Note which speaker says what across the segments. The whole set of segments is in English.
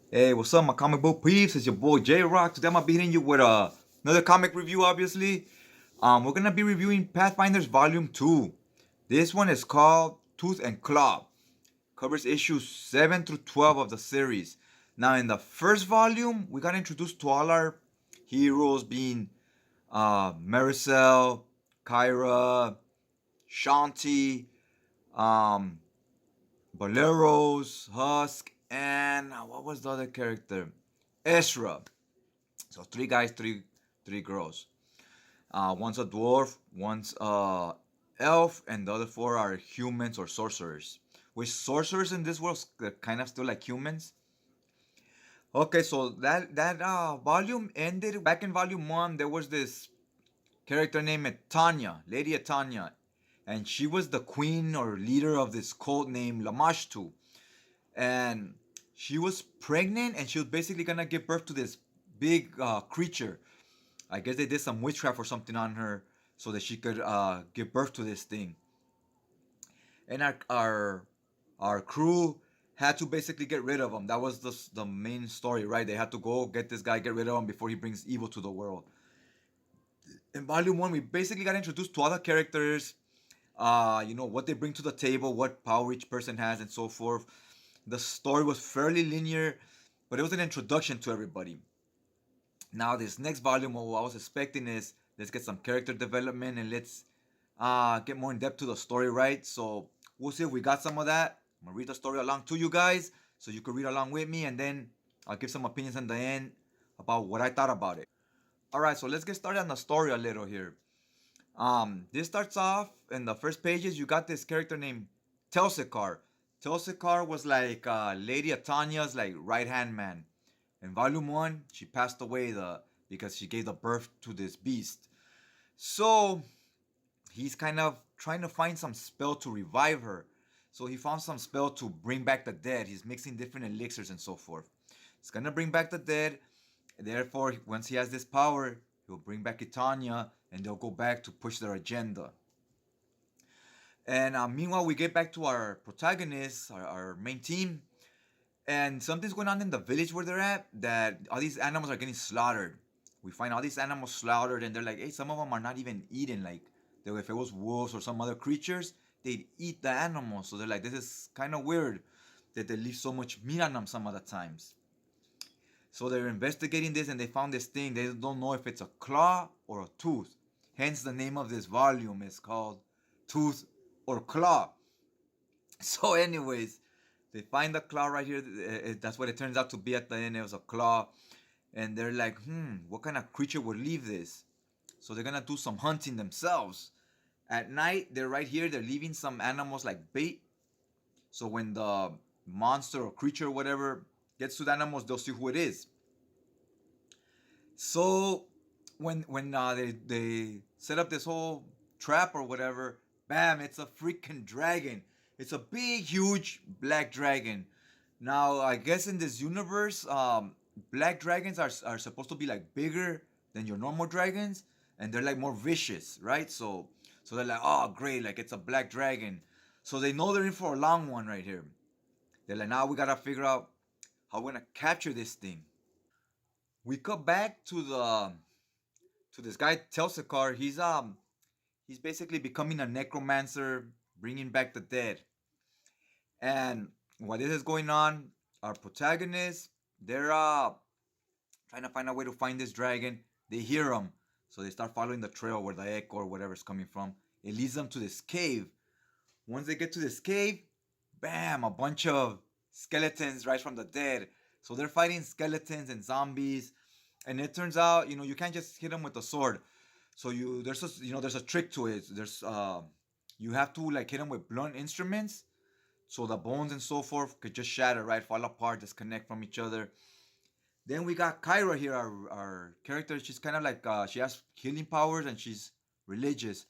Speaker 1: Hey, what's up, my comic book peeps? It's your boy J Rock. Today I'm gonna be hitting you with another comic review, obviously. We're gonna be reviewing Pathfinders Volume 2. This one is called Tooth and Claw. Covers issues 7 through 12 of the series. Now, in the first volume, we got introduced to all our heroes being Maricel, Kyra, Shanti, um, Valeros, Husk, and what was the other character? Ezra. So three guys, three girls. One's a dwarf, one's a elf, and the other four are humans or sorcerers. Which sorcerers in this world kind of still like humans. Okay, so that volume ended back in volume one. There was this character named Tanya, Lady Tanya, and she was the queen or leader of this cult named Lamashtu, and she was pregnant, and she was basically gonna give birth to this big creature. I guess they did some witchcraft or something on her so that she could give birth to this thing. And our crew had to basically get rid of him. That was the main story, right? They had to go get this guy, get rid of him before he brings evil to the world. In volume one, we basically got introduced to other characters, what they bring to the table, what power each person has, and so forth. The story was fairly linear, but it was an introduction to everybody. Now, this next volume, what I was expecting is let's get some character development and let's get more in depth to the story, right? So we'll see if we got some of that. I'm gonna read the story along to you guys so you can read along with me, and then I'll give some opinions in the end about what I thought about it. All right, so let's get started on the story a little here. This starts off in the first pages. You got this character named Telsikar. Telsikar was like Lady Atanya's like right hand man. In volume one, she passed away because she gave the birth to this beast. So he's kind of trying to find some spell to revive her. So he found some spell to bring back the dead. He's mixing different elixirs and so forth. He's gonna bring back the dead. Therefore, once he has this power, he'll bring back Itanya, and they'll go back to push their agenda. And meanwhile, we get back to our protagonists, our main team, and something's going on in the village where they're at that all these animals are getting slaughtered. We find all these animals slaughtered, and they're like, hey, some of them are not even eaten. Like, if it was wolves or some other creatures, they'd eat the animals. So they're like, this is kind of weird that they leave so much meat on them some of the times. So they're investigating this, and they found this thing. They don't know if it's a claw or a tooth. Hence, the name of this volume is called Tooth or Claw. So, anyways, they find the claw right here. That's what it turns out to be at the end. It was a claw. And they're like, what kind of creature would leave this? So they're gonna do some hunting themselves. At night, they're right here. They're leaving some animals like bait. So when the monster or creature or whatever gets to the animals, they'll see who it is. So when they set up this whole trap or whatever, bam! It's a freaking dragon. It's a big, huge black dragon. Now, I guess in this universe, black dragons are supposed to be like bigger than your normal dragons, and they're like more vicious, right? So they're like, oh great, like it's a black dragon. So they know they're in for a long one right here. They're like, now we gotta figure out how we're gonna capture this thing. We cut back to this guy Telsakar. He's basically becoming a necromancer, bringing back the dead. And while this is going on, our protagonists they're trying to find a way to find this dragon. They hear him, so they start following the trail where the echo or whatever is coming from. It leads them to this cave. Once they get to this cave, bam! A bunch of skeletons rise from the dead. So they're fighting skeletons and zombies, and it turns out you can't just hit them with a sword. So there's a trick to it. You have to like hit them with blunt instruments, so the bones and so forth could just shatter, right, fall apart, disconnect from each other. Then we got Kyra here, our character. She's kind of like she has healing powers and she's religious.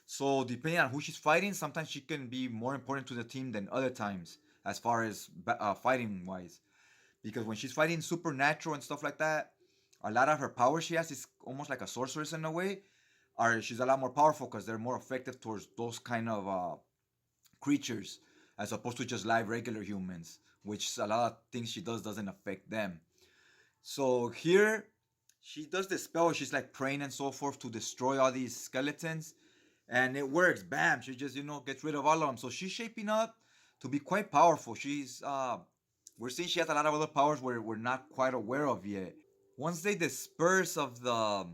Speaker 1: So depending on who she's fighting, sometimes she can be more important to the team than other times, as far as fighting wise. Because when she's fighting supernatural and stuff like that, a lot of her power she has is almost like a sorceress in a way. Or she's a lot more powerful because they're more effective towards those kind of creatures as opposed to just live regular humans which a lot of things she does doesn't affect them. So here, she does this spell. She's like praying and so forth to destroy all these skeletons, and it works. Bam! She just gets rid of all of them. So she's shaping up to be quite powerful. We're seeing she has a lot of other powers we're not quite aware of yet. Once they disperse of the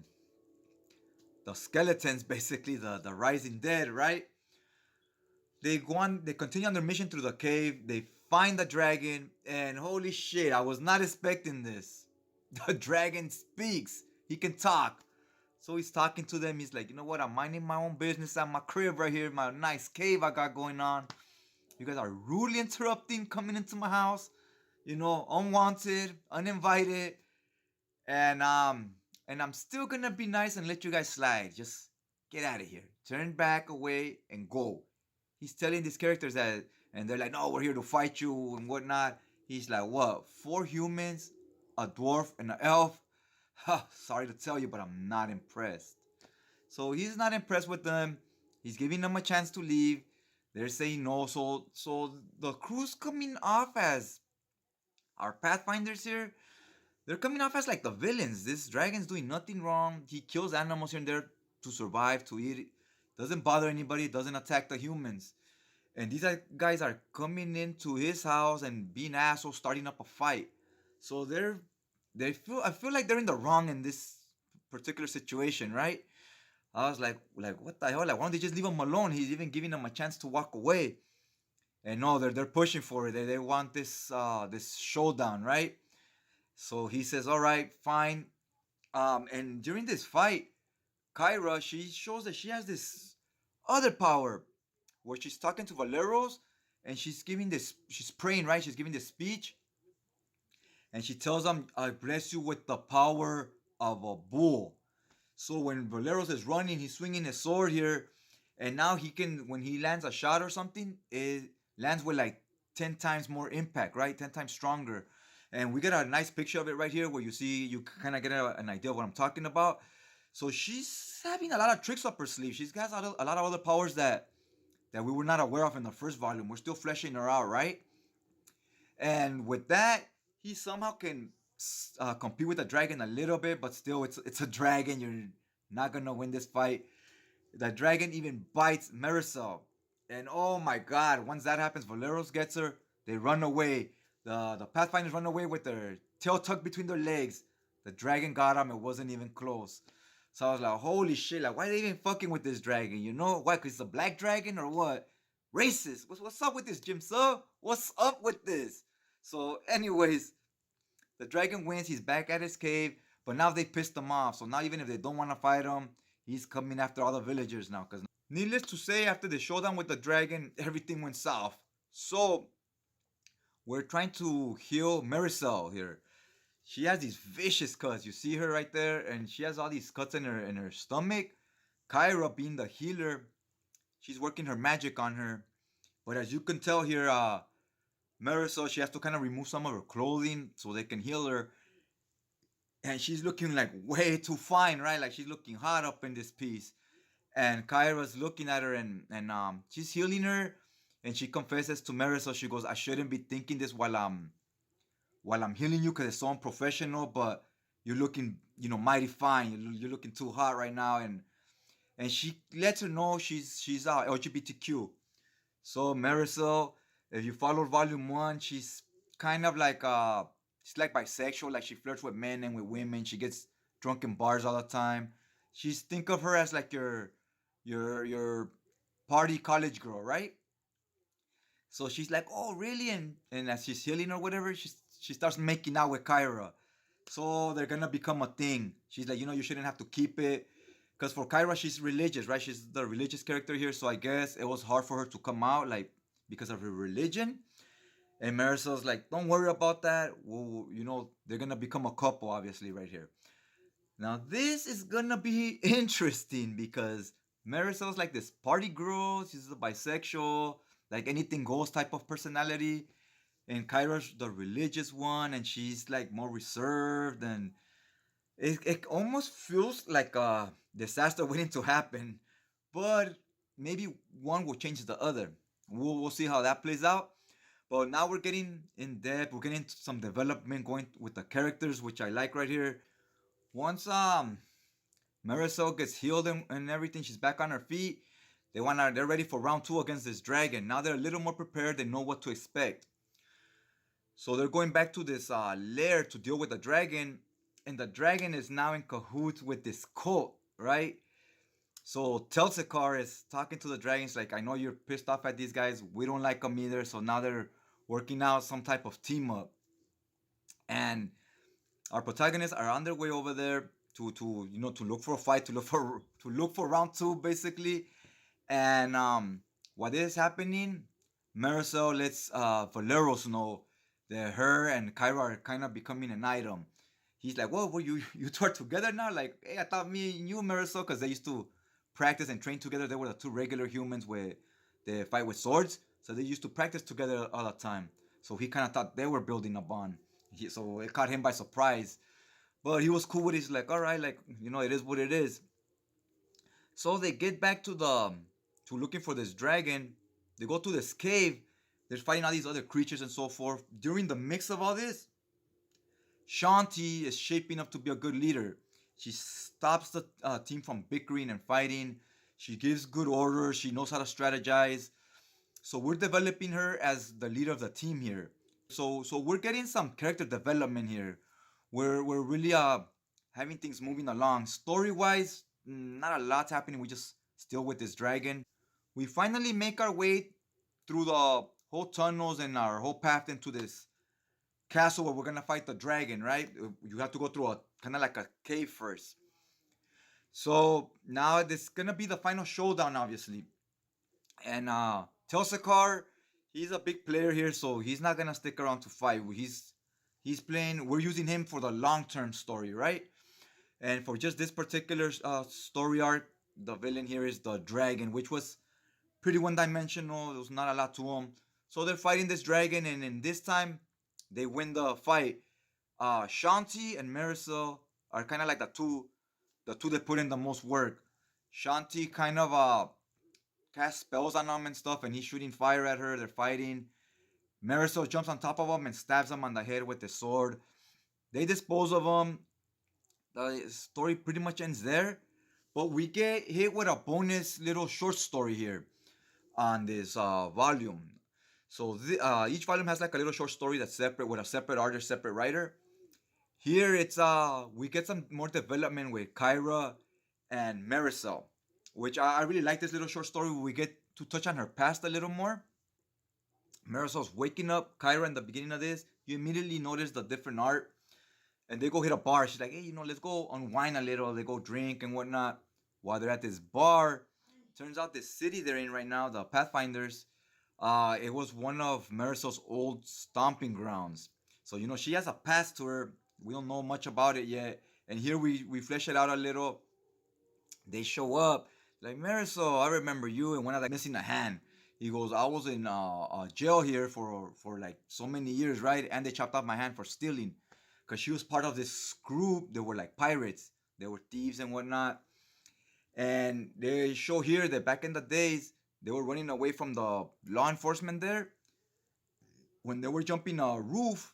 Speaker 1: skeletons, basically the rising dead, right? They go on. They continue on their mission through the cave. They find the dragon, and holy shit, I was not expecting this. The dragon speaks. He can talk. So he's talking to them. He's like, you know what? I'm minding my own business at my crib right here, my nice cave I got going on. You guys are rudely interrupting coming into my house. Unwanted, uninvited, and I'm still gonna be nice and let you guys slide. Just get out of here. Turn back away and go. He's telling these characters that, and they're like, no, we're here to fight you and whatnot. He's like, what? 4 humans, a dwarf, and an elf? Sorry to tell you, but I'm not impressed. So he's not impressed with them. He's giving them a chance to leave. They're saying no. So the crew's coming off as our pathfinders here. They're coming off as like the villains. This dragon's doing nothing wrong. He kills animals here and there to survive, to eat. Doesn't bother anybody. Doesn't attack the humans. And these guys are coming into his house and being assholes, starting up a fight. So I feel like they're in the wrong in this particular situation, right? I was like what the hell? Like, why don't they just leave him alone? He's even giving them a chance to walk away. And no, they're pushing for it. They want this showdown, right? So he says, all right, fine. And during this fight, Kyra, she shows that she has this other power where she's talking to Valeros, and she's praying, right? She's giving this speech, and she tells them, I bless you with the power of a bull. So when Valeros is running, he's swinging his sword here, and now he can, when he lands a shot or something, it lands with like 10 times more impact, right? 10 times stronger. And we get a nice picture of it right here where you kind of get an idea of what I'm talking about. So she's having a lot of tricks up her sleeve. She's got a lot of other powers that we were not aware of in the first volume. We're still fleshing her out, right? And with that, he somehow can compete with the dragon a little bit, but still, it's a dragon. You're not gonna win this fight. The dragon even bites Marisol, and oh my God! Once that happens, Valeros gets her. They run away. The Pathfinders run away with their tail tucked between their legs. The dragon got him. It wasn't even close. So I was like, holy shit, like, why are they even fucking with this dragon? You know? Why? Because it's a black dragon or what? Racist. What's up with this, Jim Sub? What's up with this? So, anyways, the dragon wins. He's back at his cave. But now they pissed him off. So now even if they don't want to fight him, he's coming after all the villagers now. Because needless to say, after the showdown with the dragon, everything went south. So, we're trying to heal Marisol here. She has these vicious cuts. You see her right there, and she has all these cuts in her stomach. Kyra, being the healer, she's working her magic on her. But as you can tell here, Marisol, she has to kind of remove some of her clothing so they can heal her. And she's looking like way too fine, right? Like she's looking hot up in this piece. And Kyra's looking at her and she's healing her. And she confesses to Marisol, she goes, I shouldn't be thinking this while I'm healing you because it's so unprofessional, but you're looking, mighty fine. You're looking too hot right now. And she lets her know she's LGBTQ. So Marisol, if you followed volume 1, she's kind of like she's like bisexual, like she flirts with men and with women. She gets drunk in bars all the time. She's think of her as like your party college girl, right? So she's like, oh really? And as she's healing or whatever, she starts making out with Kyra. So they're gonna become a thing. She's like, you shouldn't have to keep it. Because for Kyra, she's religious, right? She's the religious character here. So I guess it was hard for her to come out, like, because of her religion. And Marisol's like, don't worry about that. Well, they're gonna become a couple, obviously, right here. Now, this is gonna be interesting because Marisol's like this party girl. She's a bisexual, like anything goes type of personality. And Kyra's the religious one, and she's like more reserved, and it almost feels like a disaster waiting to happen. But maybe one will change the other. We'll see how that plays out. But now we're getting in depth. We're getting some development going with the characters, which I like right here. Once Marisol gets healed and everything, she's back on her feet. They're ready for round two against this dragon. Now they're a little more prepared. They know what to expect. So they're going back to this lair to deal with the dragon, and the dragon is now in cahoots with this cult, right? So Telsekar is talking to the dragons like, I know you're pissed off at these guys. We don't like them either. So now they're working out some type of team up. And our protagonists are on their way over there to look for a fight, to look for round two basically. And while this is happening, Marisol lets Valeros know that her and Kyra are kind of becoming an item. He's like, "Whoa, you two are together now? Like, hey, I thought me and you, Marisol, because they used to practice and train together. They were the two regular humans where they fight with swords, so they used to practice together all the time. So he kind of thought they were building a bond. So it caught him by surprise, but he was cool with it. He's like, all right, like it is what it is. So they get back to looking for this dragon. They go to this cave. They're fighting all these other creatures and so forth. During the mix of all this, Shanti is shaping up to be a good leader. She stops the team from bickering and fighting. She gives good orders. She knows how to strategize. So we're developing her as the leader of the team here. So we're getting some character development here. We're really having things moving along. Story wise, not a lot's happening. We just still with this dragon. We finally make our way through the whole tunnels and our whole path into this castle where we're gonna fight the dragon, right? You have to go through a kind of like a cave first. So now this is gonna be the final showdown, obviously. And Telsakar, he's a big player here, so he's not gonna stick around to fight. He's playing. We're using him for the long-term story, right? And for just this particular story arc, the villain here is the dragon, which was pretty one-dimensional. There was not a lot to him. So they're fighting this dragon, and in this time, they win the fight. Shanti and Marisol are kind of like the two that put in the most work. Shanti kind of cast spells on him and stuff, and he's shooting fire at her. They're fighting. Marisol jumps on top of him and stabs him on the head with the sword. They dispose of him. The story pretty much ends there. But we get hit with a bonus little short story here on this volume. So each volume has like a little short story that's separate with a separate artist, separate writer. Here it's we get some more development with Kyra and Marisol, which I really like this little short story where we get to touch on her past a little more. Marisol's waking up Kyra in the beginning of this. You immediately notice the different art. And they go hit a bar. She's like, hey, let's go unwind a little. They go drink and whatnot. While they're at this bar, turns out this city they're in right now, the Pathfinders, it was one of Marisol's old stomping grounds. So, she has a past to her. We don't know much about it yet. And here we flesh it out a little. They show up. Like, Marisol, I remember you. And one of them missing a hand. He goes, I was in jail here for like so many years, right? And they chopped off my hand for stealing. Because she was part of this group. They were like pirates. They were thieves and whatnot. And they show here that back in the days, they were running away from the law enforcement there. When they were jumping a roof,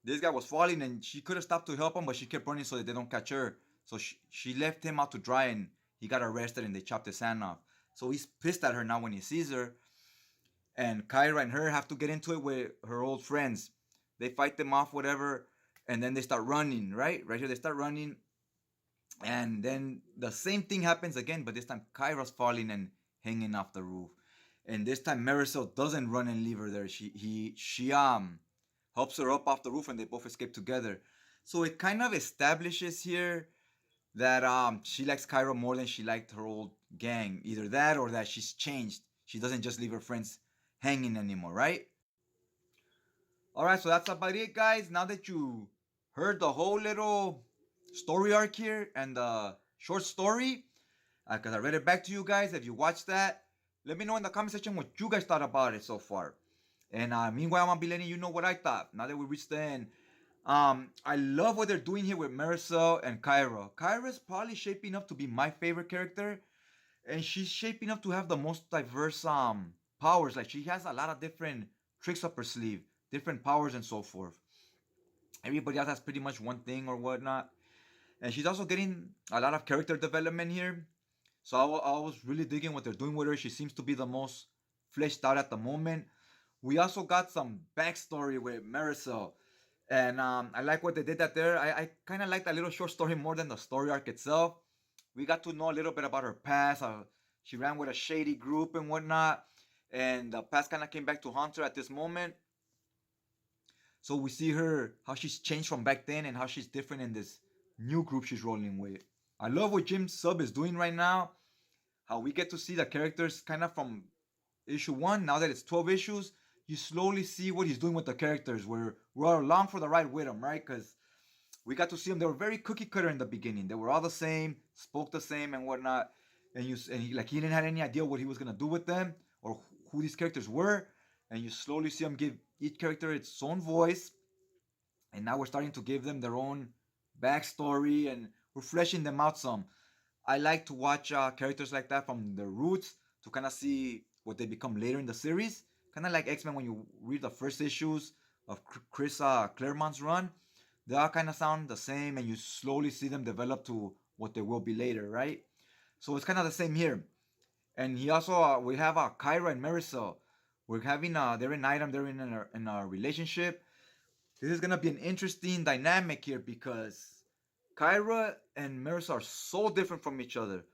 Speaker 1: this guy was falling and she could have stopped to help him, but she kept running so that they don't catch her. So she left him out to dry and he got arrested and they chopped his hand off. So he's pissed at her now when he sees her. And Kyra and her have to get into it with her old friends. They fight them off, whatever. And then they start running, right? Right here, they start running. And then the same thing happens again, but this time Kyra's falling and hanging off the roof. And this time Marisol doesn't run and leave her there. She helps her up off the roof and they both escape together. So it kind of establishes here that she likes Kyra more than she liked her old gang. Either that or that she's changed. She doesn't just leave her friends hanging anymore, right? Alright, so that's about it, guys. Now that you heard the whole little story arc here and the short story, because I read it back to you guys. If you watched that, let me know in the comment section what you guys thought about it so far. And meanwhile, I'm going to be letting you know what I thought now that we reached the end. I love what they're doing here with Marisol and Kyra. Kyra's probably shaping up to be my favorite character. And she's shaping up to have the most diverse powers. Like, she has a lot of different tricks up her sleeve, different powers and so forth. Everybody else has pretty much one thing or whatnot. And she's also getting a lot of character development here. So I was really digging what they're doing with her. She seems to be the most fleshed out at the moment. We also got some backstory with Marisol. And I like what they did that there. I kind of like that little short story more than the story arc itself. We got to know a little bit about her past. She ran with a shady group and whatnot. And the past kind of came back to haunt her at this moment. So we see her, how she's changed from back then and how she's different in this new group she's rolling with. I love what Jim Sub is doing right now. How we get to see the characters kind of from issue 1. Now that it's 12 issues, you slowly see what he's doing with the characters. We're along for the ride with them, right? Because we got to see them. They were very cookie cutter in the beginning. They were all the same, spoke the same and whatnot. And he didn't have any idea what he was gonna do with them or who these characters were. And you slowly see him give each character its own voice. And now we're starting to give them their own backstory and we're fleshing them out some. I like to watch characters like that from their roots to kind of see what they become later in the series. Kind of like X-Men when you read the first issues of Chris Claremont's run. They all kind of sound the same and you slowly see them develop to what they will be later, right? So it's kind of the same here. And he also, we have Kyra and Marisol. We're having, they're an item, they're in a relationship. This is going to be an interesting dynamic here because Kyra and Marisol are so different from each other.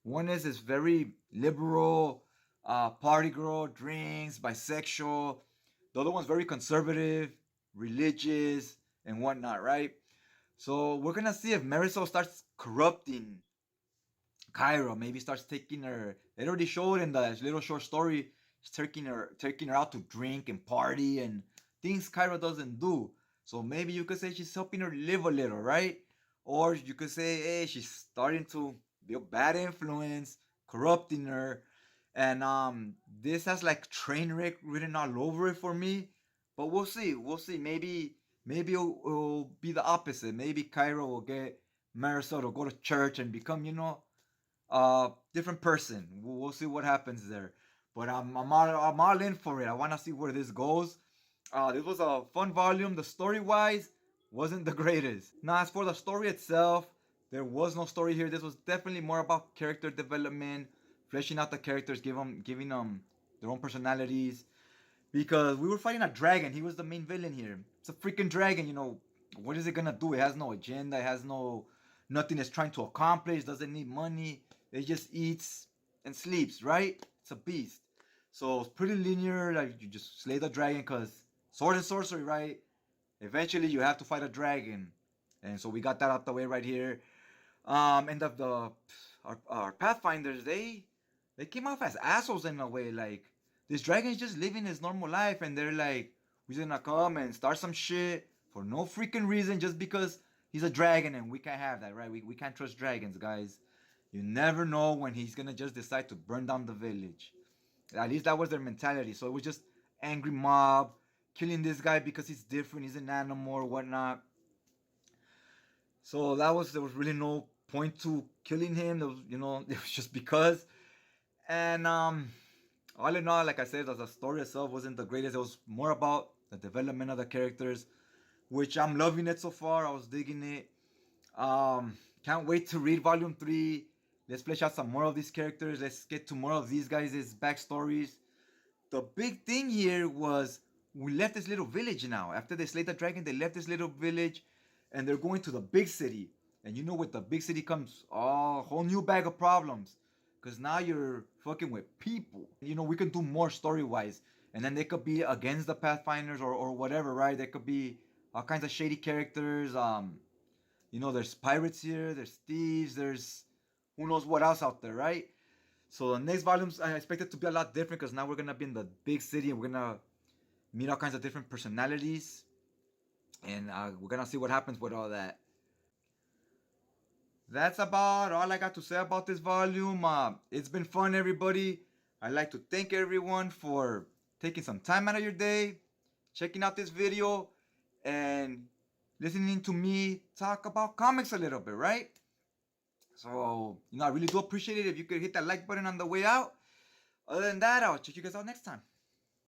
Speaker 1: One is this very liberal, party girl, drinks, bisexual. The other one's very conservative, religious, and whatnot, right? So we're going to see if Marisol starts corrupting Kyra, maybe starts taking her. It already showed in the little short story, taking her out to drink and party and things Kyra doesn't do. So maybe you could say she's helping her live a little, right? Or you could say, hey, she's starting to be a bad influence, corrupting her. And this has like train wreck written all over it for me. But we'll see. We'll see. Maybe it'll be the opposite. Maybe Kyra will get Marisol to go to church and become, different person. We'll see what happens there. But I'm all in for it. I want to see where this goes. This was a fun volume. The story wise wasn't the greatest. Now as for the story itself, there was no story here. This was definitely more about character development, fleshing out the characters, giving them their own personalities. Because we were fighting a dragon. He was the main villain here. It's a freaking dragon. What is it gonna do? It has no agenda. It has nothing it's trying to accomplish. Doesn't need money. It just eats and sleeps, right? It's a beast. So it's pretty linear. Like you just slay the dragon because sword and sorcery, right? Eventually you have to fight a dragon. And so we got that out the way right here. And our Pathfinders, they came off as assholes in a way. Like this dragon is just living his normal life, and they're like, we're gonna come and start some shit for no freaking reason just because he's a dragon and we can't have that, right? We can't trust dragons, guys. You never know when he's gonna just decide to burn down the village. At least that was their mentality. So it was just angry mob killing this guy because he's different, he's an animal or whatnot. So there was really no point to killing him. There was, it was just because. And all in all, like I said, the story itself wasn't the greatest. It was more about the development of the characters, which I'm loving it so far. I was digging it. Can't wait to read volume 3. Let's flesh out some more of these characters. Let's get to more of these guys' backstories. The big thing here was we left this little village now. After they slayed the dragon, they left this little village and they're going to the big city. And with the big city comes a whole new bag of problems. Because now you're fucking with people. We can do more story-wise. And then they could be against the Pathfinders or whatever, right? They could be all kinds of shady characters. There's pirates here, there's thieves, there's who knows what else out there, right? So the next volumes, I expect it to be a lot different because now we're going to be in the big city and we're going to meet all kinds of different personalities. And we're going to see what happens with all that. That's about all I got to say about this volume. It's been fun, everybody. I'd like to thank everyone for taking some time out of your day, checking out this video, and listening to me talk about comics a little bit, right? So, I really do appreciate it if you could hit that like button on the way out. Other than that, I'll check you guys out next time.